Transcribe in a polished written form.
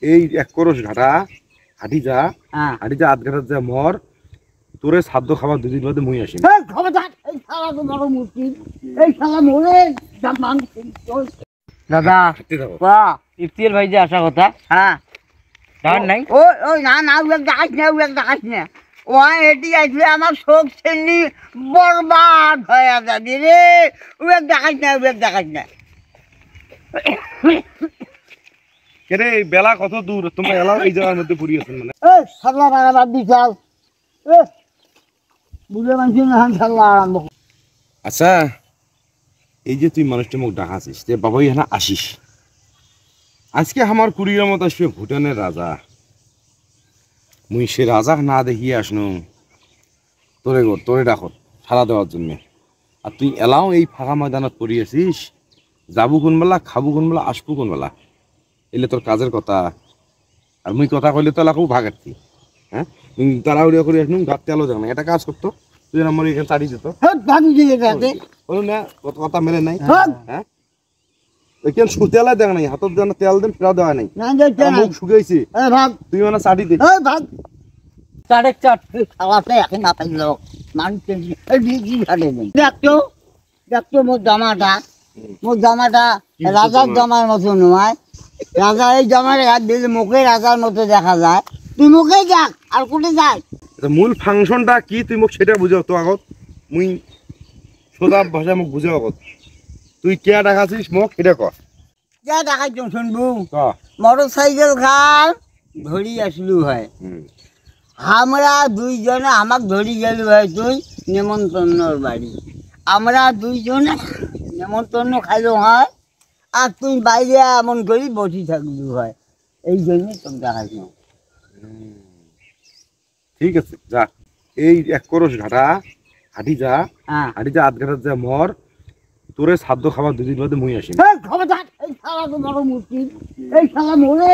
এই এক করস ঘাটা হাঁটি যা আধ ঘাটার যা মর তোরে খাদ্য খাবার দুদিন বাদে মুই আসি দাদা ইফতির ভাই যে আসা কথা ধান নাই ওই না না দেখাস না ও এটি আসবে আমার শোক শ্রেণী বরবাদ হয়ে যাবি রে দেখাস না কেরে বেলা কত দূর তোমরা এলাও এই জায়গার মধ্যে পড়ি আছেন মানে সাল্লা বাদ দি চাল বুঝে মানছি না সাল্লা আরম্ভ। আচ্ছা এই যে তুই মানুষটা মুখ ডাকাছিস যে বাবা এখানে আসিস আজকে আমার কুড়ির মতো আসবে ভুটানের রাজা মুই সে রাজা না দেখিয়ে আসনো তোরে ডাকত সারা দেওয়ার জন্য আর তুই এলাও এই ফাঁকা ময়দানত পড়িয়েছিস যাবো কোনবেলা খাবো কোনবেলা আসবো কোনবেলা এলে তোর কাজের কথা আর মুই কথা কইলে তো এলাকাও ভাগাচ্ছি হ্যাঁ তাড়াহুড়িয়া করে আসনুম গাছ তেলও যাও না এটা কাজ করতো তুই আমার এখানে চাড়ি যেত বলুন না কথা মেলে নাই হ্যাঁ কেন তেলা দেওয়া নাই হাতত যেন তেল দেন ফেরা দেওয়া নাই মুখ শুকাইছি তুই মানে চাটি দে দেখতো মোর জামাটা রাজার জামার মতো নয় রাজা এই জামার হাত দিলে মুখে রাজার মতো দেখা যায় তুই মুখে যাক আর কোটে যাক মূল ফাংশনটা কি তুই মোক সেটা বুঝাও তো আগত মুই সোজা ভাষা মোক বুঝাও আগত তুই কে ডাকাছিস মোক সেটা কর কে ডাকাইছ শুনবু মোটর সাইকেল খান ধরি আসলু হয় আমরা দুইজনে আমাক ধরি গেল হয় তুই নেমন্তন্নর বাড়ি আমরা দুইজনে নেমন্তন্ন খাইলো হয় আর তুই বাইরে এমন করি বসি থাকলু হয় এই জন্যই তোর দেখাইছ ঠিক আছে যা এই এক করস ঘাটা হাঁটি যা আধ ঘাটার যা মর তোরে খাদ্য খাবার দুদিন বাদে মুই আসি এই শালা তো বড় মুশকিল এই শালা মরে